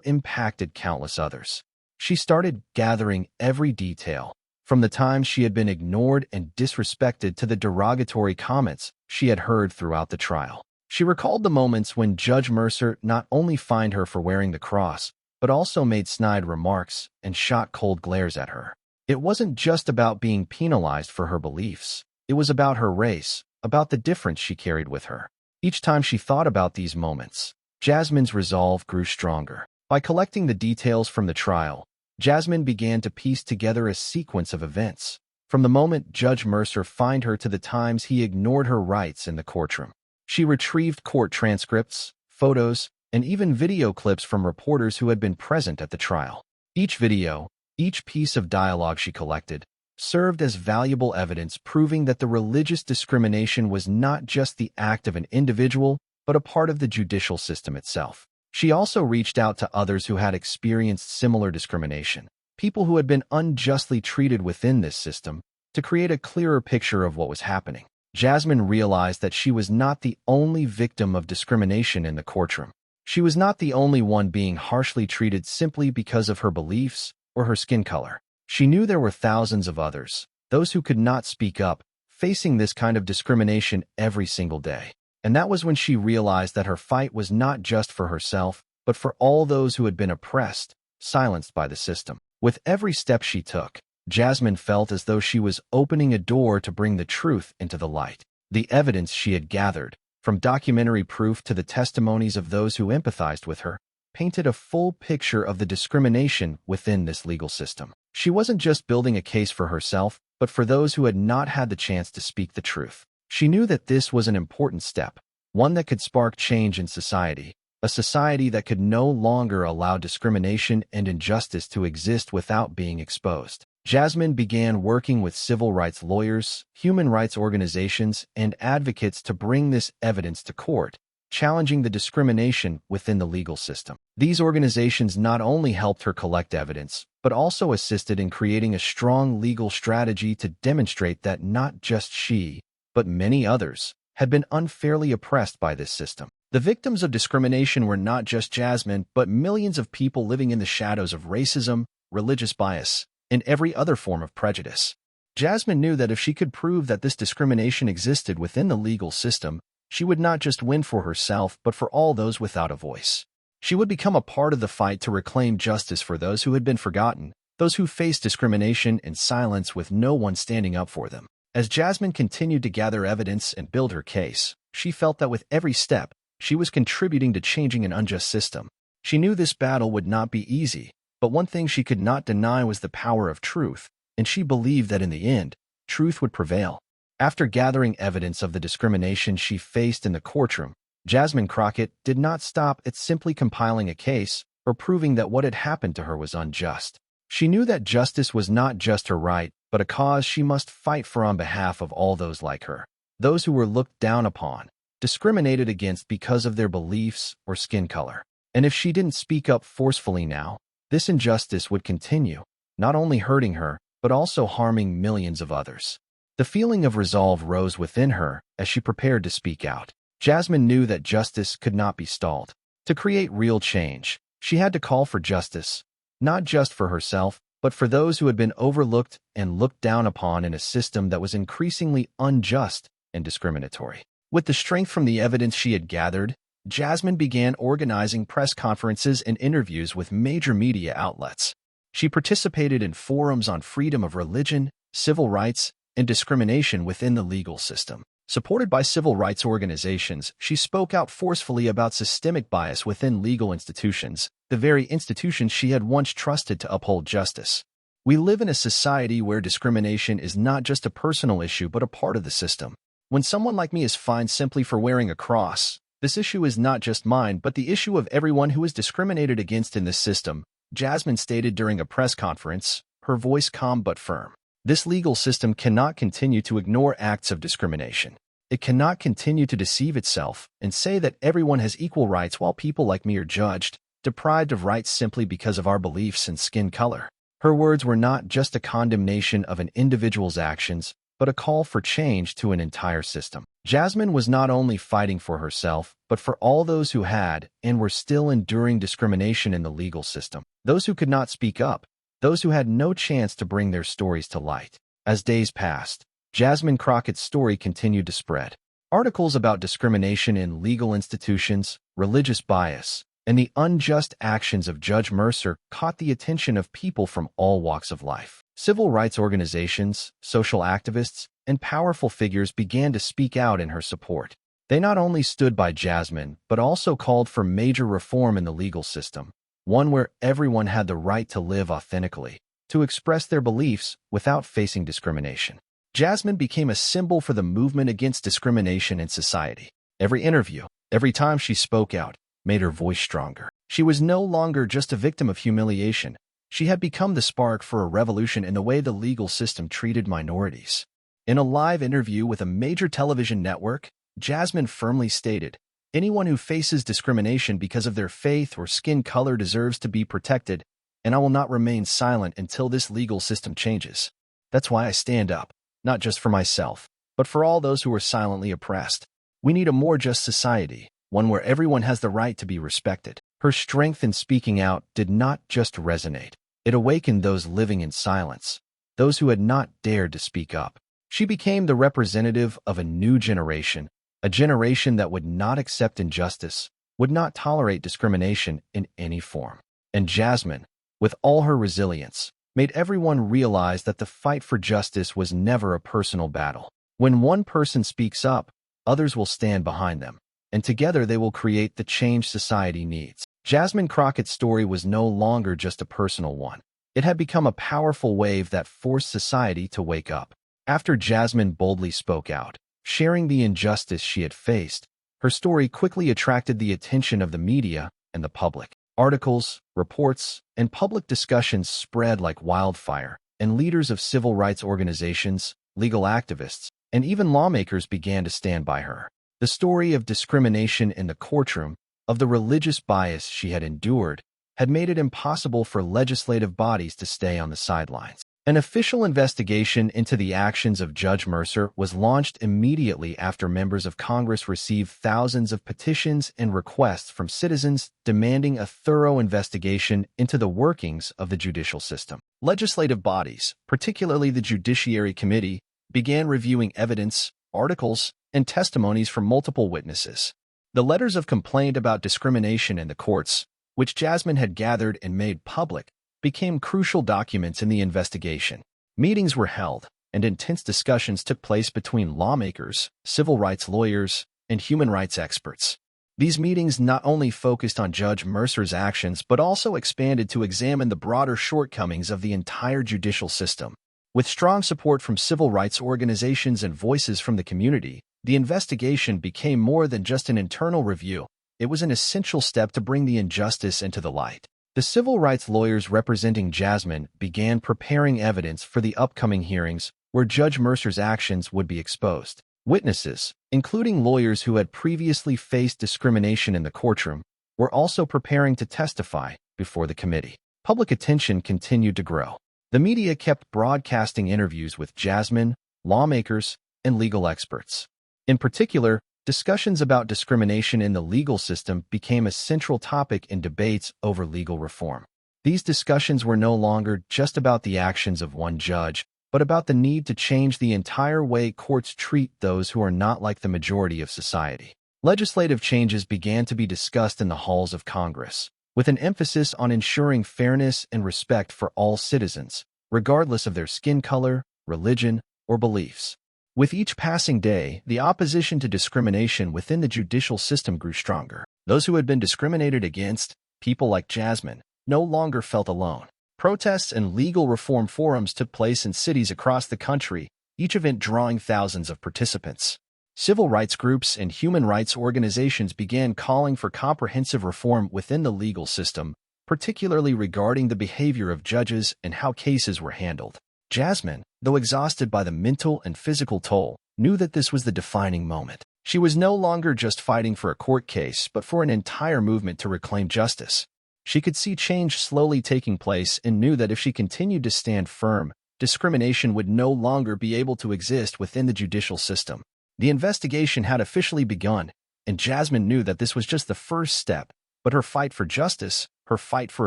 impacted countless others. She started gathering every detail, from the times she had been ignored and disrespected to the derogatory comments she had heard throughout the trial. She recalled the moments when Judge Mercer not only fined her for wearing the cross, but also made snide remarks and shot cold glares at her. It wasn't just about being penalized for her beliefs. It was about her race, about the difference she carried with her. Each time she thought about these moments, Jasmine's resolve grew stronger. By collecting the details from the trial, Jasmine began to piece together a sequence of events, from the moment Judge Mercer fined her to the times he ignored her rights in the courtroom. She retrieved court transcripts, photos, and even video clips from reporters who had been present at the trial. Each video, each piece of dialogue she collected, served as valuable evidence proving that the religious discrimination was not just the act of an individual, but a part of the judicial system itself. She also reached out to others who had experienced similar discrimination, people who had been unjustly treated within this system, to create a clearer picture of what was happening. Jasmine realized that she was not the only victim of discrimination in the courtroom. She was not the only one being harshly treated simply because of her beliefs or her skin color. She knew there were thousands of others, those who could not speak up, facing this kind of discrimination every single day. And that was when she realized that her fight was not just for herself, but for all those who had been oppressed, silenced by the system. With every step she took, Jasmine felt as though she was opening a door to bring the truth into the light. The evidence she had gathered, from documentary proof to the testimonies of those who empathized with her, painted a full picture of the discrimination within this legal system. She wasn't just building a case for herself, but for those who had not had the chance to speak the truth. She knew that this was an important step, one that could spark change in society, a society that could no longer allow discrimination and injustice to exist without being exposed. Jasmine began working with civil rights lawyers, human rights organizations, and advocates to bring this evidence to court, challenging the discrimination within the legal system. These organizations not only helped her collect evidence, but also assisted in creating a strong legal strategy to demonstrate that not just she, but many others, had been unfairly oppressed by this system. The victims of discrimination were not just Jasmine, but millions of people living in the shadows of racism, religious bias, and every other form of prejudice. Jasmine knew that if she could prove that this discrimination existed within the legal system, she would not just win for herself, but for all those without a voice. She would become a part of the fight to reclaim justice for those who had been forgotten, those who faced discrimination and silence with no one standing up for them. As Jasmine continued to gather evidence and build her case, she felt that with every step, she was contributing to changing an unjust system. She knew this battle would not be easy, but one thing she could not deny was the power of truth, and she believed that in the end, truth would prevail. After gathering evidence of the discrimination she faced in the courtroom, Jasmine Crockett did not stop at simply compiling a case or proving that what had happened to her was unjust. She knew that justice was not just her right, but a cause she must fight for on behalf of all those like her, those who were looked down upon, discriminated against because of their beliefs or skin color. And if she didn't speak up forcefully now, this injustice would continue, not only hurting her, but also harming millions of others. The feeling of resolve rose within her as she prepared to speak out. Jasmine knew that justice could not be stalled. To create real change, she had to call for justice, not just for herself, but for those who had been overlooked and looked down upon in a system that was increasingly unjust and discriminatory. With the strength from the evidence she had gathered, Jasmine began organizing press conferences and interviews with major media outlets. She participated in forums on freedom of religion, civil rights, and discrimination within the legal system. Supported by civil rights organizations, she spoke out forcefully about systemic bias within legal institutions, the very institutions she had once trusted to uphold justice. We live in a society where discrimination is not just a personal issue but a part of the system. When someone like me is fined simply for wearing a cross, this issue is not just mine but the issue of everyone who is discriminated against in this system, Jasmine stated during a press conference, her voice calm but firm. This legal system cannot continue to ignore acts of discrimination. It cannot continue to deceive itself and say that everyone has equal rights while people like me are judged, deprived of rights simply because of our beliefs and skin color. Her words were not just a condemnation of an individual's actions, but a call for change to an entire system. Jasmine was not only fighting for herself, but for all those who had and were still enduring discrimination in the legal system. Those who could not speak up, those who had no chance to bring their stories to light. As days passed, Jasmine Crockett's story continued to spread. Articles about discrimination in legal institutions, religious bias, and the unjust actions of Judge Mercer caught the attention of people from all walks of life. Civil rights organizations, social activists, and powerful figures began to speak out in her support. They not only stood by Jasmine, but also called for major reform in the legal system, one where everyone had the right to live authentically, to express their beliefs without facing discrimination. Jasmine became a symbol for the movement against discrimination in society. Every interview, every time she spoke out, made her voice stronger. She was no longer just a victim of humiliation. She had become the spark for a revolution in the way the legal system treated minorities. In a live interview with a major television network, Jasmine firmly stated, "Anyone who faces discrimination because of their faith or skin color deserves to be protected, and I will not remain silent until this legal system changes. That's why I stand up, not just for myself, but for all those who are silently oppressed. We need a more just society, one where everyone has the right to be respected." Her strength in speaking out did not just resonate. It awakened those living in silence, those who had not dared to speak up. She became the representative of a new generation, a generation that would not accept injustice, would not tolerate discrimination in any form. And Jasmine, with all her resilience, made everyone realize that the fight for justice was never a personal battle. When one person speaks up, others will stand behind them, and together they will create the change society needs. Jasmine Crockett's story was no longer just a personal one. It had become a powerful wave that forced society to wake up. After Jasmine boldly spoke out, sharing the injustice she had faced, her story quickly attracted the attention of the media and the public. Articles, reports, and public discussions spread like wildfire, and leaders of civil rights organizations, legal activists, and even lawmakers began to stand by her. The story of discrimination in the courtroom, of the religious bias she had endured, had made it impossible for legislative bodies to stay on the sidelines. An official investigation into the actions of Judge Mercer was launched immediately after members of Congress received thousands of petitions and requests from citizens demanding a thorough investigation into the workings of the judicial system. Legislative bodies, particularly the Judiciary Committee, began reviewing evidence, articles, and testimonies from multiple witnesses. The letters of complaint about discrimination in the courts, which Jasmine had gathered and made public, became crucial documents in the investigation. Meetings were held, and intense discussions took place between lawmakers, civil rights lawyers, and human rights experts. These meetings not only focused on Judge Mercer's actions but also expanded to examine the broader shortcomings of the entire judicial system. With strong support from civil rights organizations and voices from the community, the investigation became more than just an internal review. It was an essential step to bring the injustice into the light. The civil rights lawyers representing Jasmine began preparing evidence for the upcoming hearings where Judge Mercer's actions would be exposed. Witnesses, including lawyers who had previously faced discrimination in the courtroom, were also preparing to testify before the committee. Public attention continued to grow. The media kept broadcasting interviews with Jasmine, lawmakers, and legal experts. In particular, discussions about discrimination in the legal system became a central topic in debates over legal reform. These discussions were no longer just about the actions of one judge, but about the need to change the entire way courts treat those who are not like the majority of society. Legislative changes began to be discussed in the halls of Congress, with an emphasis on ensuring fairness and respect for all citizens, regardless of their skin color, religion, or beliefs. With each passing day, the opposition to discrimination within the judicial system grew stronger. Those who had been discriminated against, people like Jasmine, no longer felt alone. Protests and legal reform forums took place in cities across the country, each event drawing thousands of participants. Civil rights groups and human rights organizations began calling for comprehensive reform within the legal system, particularly regarding the behavior of judges and how cases were handled. Jasmine, though exhausted by the mental and physical toll, knew that this was the defining moment. She was no longer just fighting for a court case, but for an entire movement to reclaim justice. She could see change slowly taking place and knew that if she continued to stand firm, discrimination would no longer be able to exist within the judicial system. The investigation had officially begun, and Jasmine knew that this was just the first step, but her fight for justice, her fight for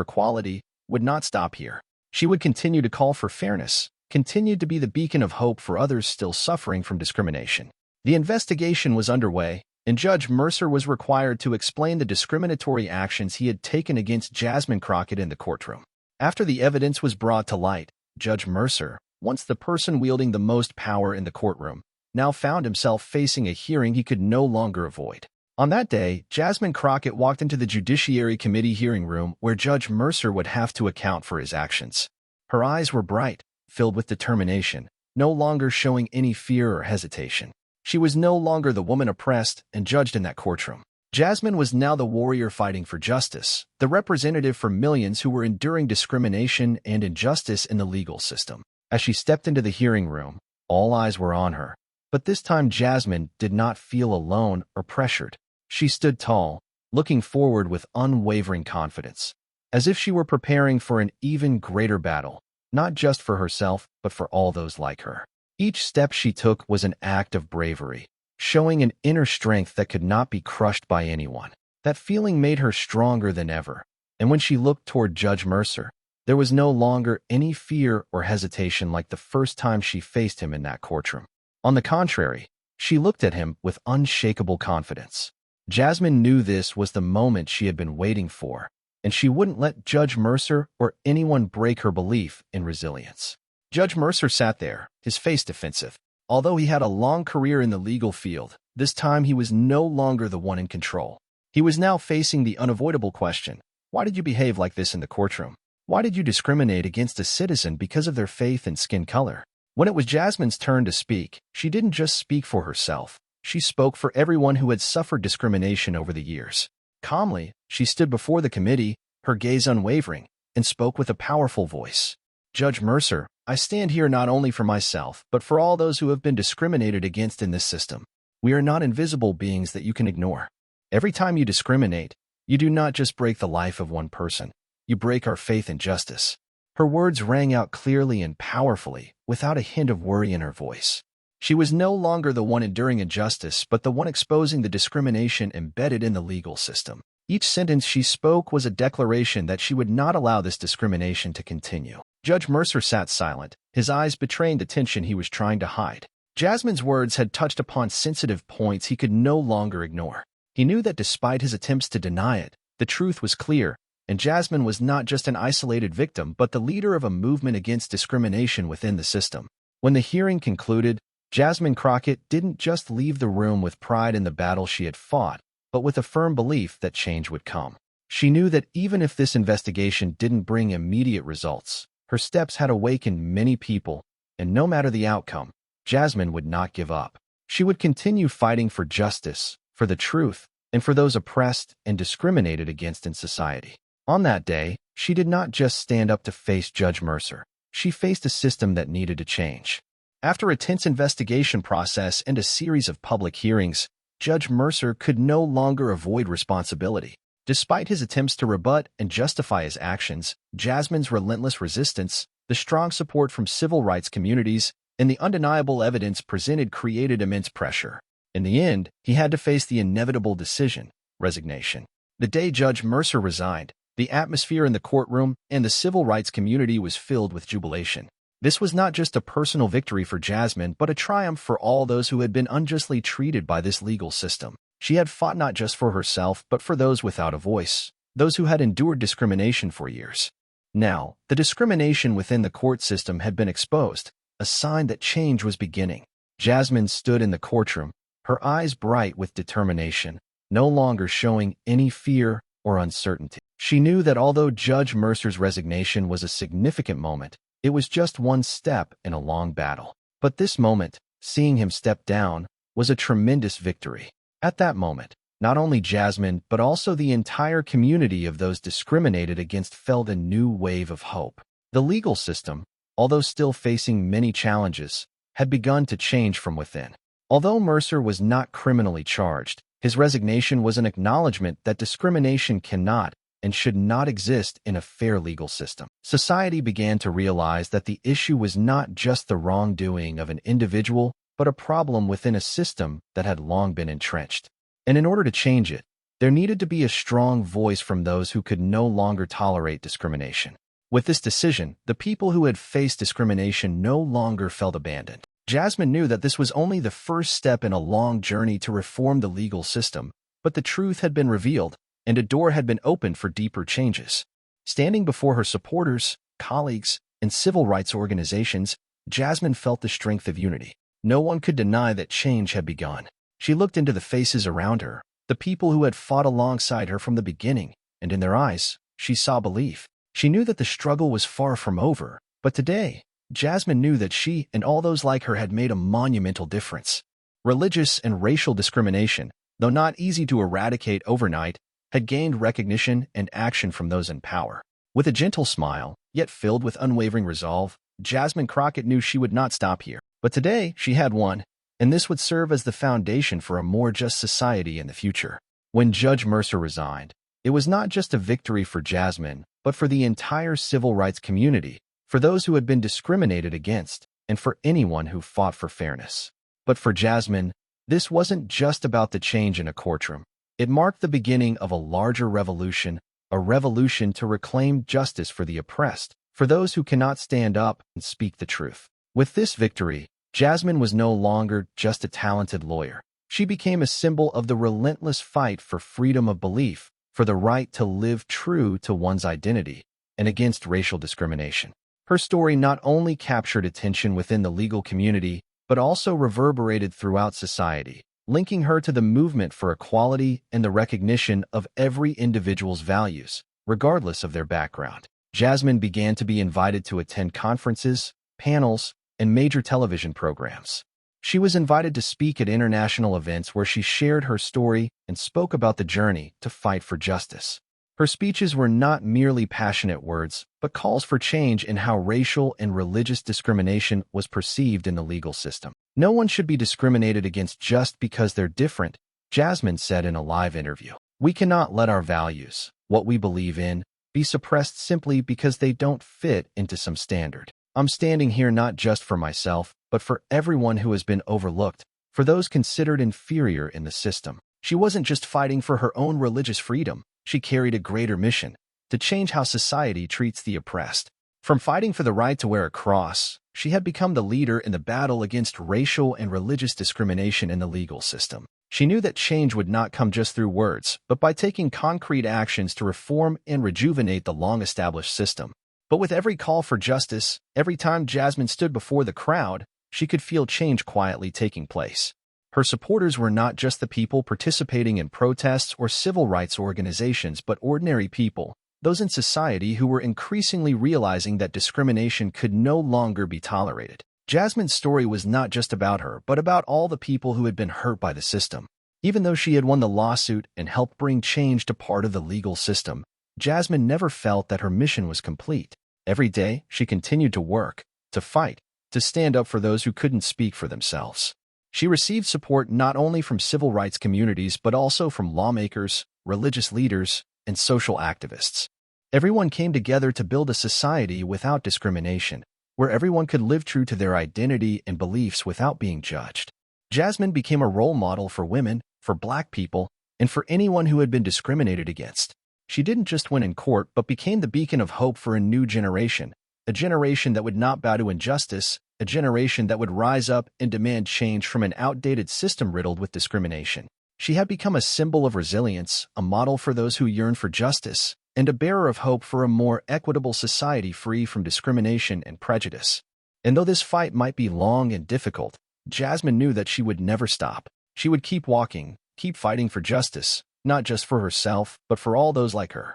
equality, would not stop here. She would continue to call for fairness, continue to be the beacon of hope for others still suffering from discrimination. The investigation was underway, and Judge Mercer was required to explain the discriminatory actions he had taken against Jasmine Crockett in the courtroom. After the evidence was brought to light, Judge Mercer, once the person wielding the most power in the courtroom, now found himself facing a hearing he could no longer avoid. On that day, Jasmine Crockett walked into the Judiciary Committee hearing room where Judge Mercer would have to account for his actions. Her eyes were bright, filled with determination, no longer showing any fear or hesitation. She was no longer the woman oppressed and judged in that courtroom. Jasmine was now the warrior fighting for justice, the representative for millions who were enduring discrimination and injustice in the legal system. As she stepped into the hearing room, all eyes were on her. But this time Jasmine did not feel alone or pressured. She stood tall, looking forward with unwavering confidence, as if she were preparing for an even greater battle, not just for herself, but for all those like her. Each step she took was an act of bravery, showing an inner strength that could not be crushed by anyone. That feeling made her stronger than ever, and when she looked toward Judge Mercer, there was no longer any fear or hesitation like the first time she faced him in that courtroom. On the contrary, she looked at him with unshakable confidence. Jasmine knew this was the moment she had been waiting for, and she wouldn't let Judge Mercer or anyone break her belief in resilience. Judge Mercer sat there, his face defensive. Although he had a long career in the legal field, this time he was no longer the one in control. He was now facing the unavoidable question, why did you behave like this in the courtroom? Why did you discriminate against a citizen because of their faith and skin color? When it was Jasmine's turn to speak, she didn't just speak for herself. She spoke for everyone who had suffered discrimination over the years. Calmly, she stood before the committee, her gaze unwavering, and spoke with a powerful voice. Judge Mercer, I stand here not only for myself, but for all those who have been discriminated against in this system. We are not invisible beings that you can ignore. Every time you discriminate, you do not just break the life of one person. You break our faith in justice. Her words rang out clearly and powerfully, without a hint of worry in her voice. She was no longer the one enduring injustice, but the one exposing the discrimination embedded in the legal system. Each sentence she spoke was a declaration that she would not allow this discrimination to continue. Judge Mercer sat silent, his eyes betraying the tension he was trying to hide. Jasmine's words had touched upon sensitive points he could no longer ignore. He knew that despite his attempts to deny it, the truth was clear, and Jasmine was not just an isolated victim but the leader of a movement against discrimination within the system. When the hearing concluded, Jasmine Crockett didn't just leave the room with pride in the battle she had fought, but with a firm belief that change would come. She knew that even if this investigation didn't bring immediate results, her steps had awakened many people, and no matter the outcome, Jasmine would not give up. She would continue fighting for justice, for the truth, and for those oppressed and discriminated against in society. On that day, she did not just stand up to face Judge Mercer. She faced a system that needed to change. After a tense investigation process and a series of public hearings, Judge Mercer could no longer avoid responsibility. Despite his attempts to rebut and justify his actions, Jasmine's relentless resistance, the strong support from civil rights communities, and the undeniable evidence presented created immense pressure. In the end, he had to face the inevitable decision, resignation. The day Judge Mercer resigned, the atmosphere in the courtroom and the civil rights community was filled with jubilation. This was not just a personal victory for Jasmine, but a triumph for all those who had been unjustly treated by this legal system. She had fought not just for herself, but for those without a voice, those who had endured discrimination for years. Now, the discrimination within the court system had been exposed, a sign that change was beginning. Jasmine stood in the courtroom, her eyes bright with determination, no longer showing any fear or uncertainty. She knew that although Judge Mercer's resignation was a significant moment, it was just one step in a long battle. But this moment, seeing him step down, was a tremendous victory. At that moment, not only Jasmine, but also the entire community of those discriminated against felt a new wave of hope. The legal system, although still facing many challenges, had begun to change from within. Although Mercer was not criminally charged, his resignation was an acknowledgement that discrimination cannot and should not exist in a fair legal system. Society began to realize that the issue was not just the wrongdoing of an individual, but a problem within a system that had long been entrenched. And in order to change it, there needed to be a strong voice from those who could no longer tolerate discrimination. With this decision, the people who had faced discrimination no longer felt abandoned. Jasmine knew that this was only the first step in a long journey to reform the legal system, but the truth had been revealed, and a door had been opened for deeper changes. Standing before her supporters, colleagues, and civil rights organizations, Jasmine felt the strength of unity. No one could deny that change had begun. She looked into the faces around her, the people who had fought alongside her from the beginning, and in their eyes, she saw belief. She knew that the struggle was far from over, but today, Jasmine knew that she and all those like her had made a monumental difference. Religious and racial discrimination, though not easy to eradicate overnight, had gained recognition and action from those in power. With a gentle smile, yet filled with unwavering resolve, Jasmine Crockett knew she would not stop here. But today, she had won, and this would serve as the foundation for a more just society in the future. When Judge Mercer resigned, it was not just a victory for Jasmine, but for the entire civil rights community, for those who had been discriminated against, and for anyone who fought for fairness. But for Jasmine, this wasn't just about the change in a courtroom. It marked the beginning of a larger revolution, a revolution to reclaim justice for the oppressed, for those who cannot stand up and speak the truth. With this victory, Jasmine was no longer just a talented lawyer. She became a symbol of the relentless fight for freedom of belief, for the right to live true to one's identity, and against racial discrimination. Her story not only captured attention within the legal community, but also reverberated throughout society, linking her to the movement for equality and the recognition of every individual's values, regardless of their background. Jasmine began to be invited to attend conferences, panels, and major television programs. She was invited to speak at international events where she shared her story and spoke about the journey to fight for justice. Her speeches were not merely passionate words, but calls for change in how racial and religious discrimination was perceived in the legal system. No one should be discriminated against just because they're different, Jasmine said in a live interview. We cannot let our values, what we believe in, be suppressed simply because they don't fit into some standard. I'm standing here not just for myself, but for everyone who has been overlooked, for those considered inferior in the system. She wasn't just fighting for her own religious freedom. She carried a greater mission, to change how society treats the oppressed. From fighting for the right to wear a cross, she had become the leader in the battle against racial and religious discrimination in the legal system. She knew that change would not come just through words, but by taking concrete actions to reform and rejuvenate the long-established system. But with every call for justice, every time Jasmine stood before the crowd, she could feel change quietly taking place. Her supporters were not just the people participating in protests or civil rights organizations, but ordinary people, those in society who were increasingly realizing that discrimination could no longer be tolerated. Jasmine's story was not just about her, but about all the people who had been hurt by the system. Even though she had won the lawsuit and helped bring change to part of the legal system, Jasmine never felt that her mission was complete. Every day, she continued to work, to fight, to stand up for those who couldn't speak for themselves. She received support not only from civil rights communities but also from lawmakers, religious leaders, and social activists. Everyone came together to build a society without discrimination, where everyone could live true to their identity and beliefs without being judged. Jasmine became a role model for women, for Black people, and for anyone who had been discriminated against. She didn't just win in court but became the beacon of hope for a new generation, a generation that would not bow to injustice, a generation that would rise up and demand change from an outdated system riddled with discrimination. She had become a symbol of resilience, a model for those who yearn for justice, and a bearer of hope for a more equitable society free from discrimination and prejudice. And though this fight might be long and difficult, Jasmine knew that she would never stop. She would keep walking, keep fighting for justice, not just for herself, but for all those like her.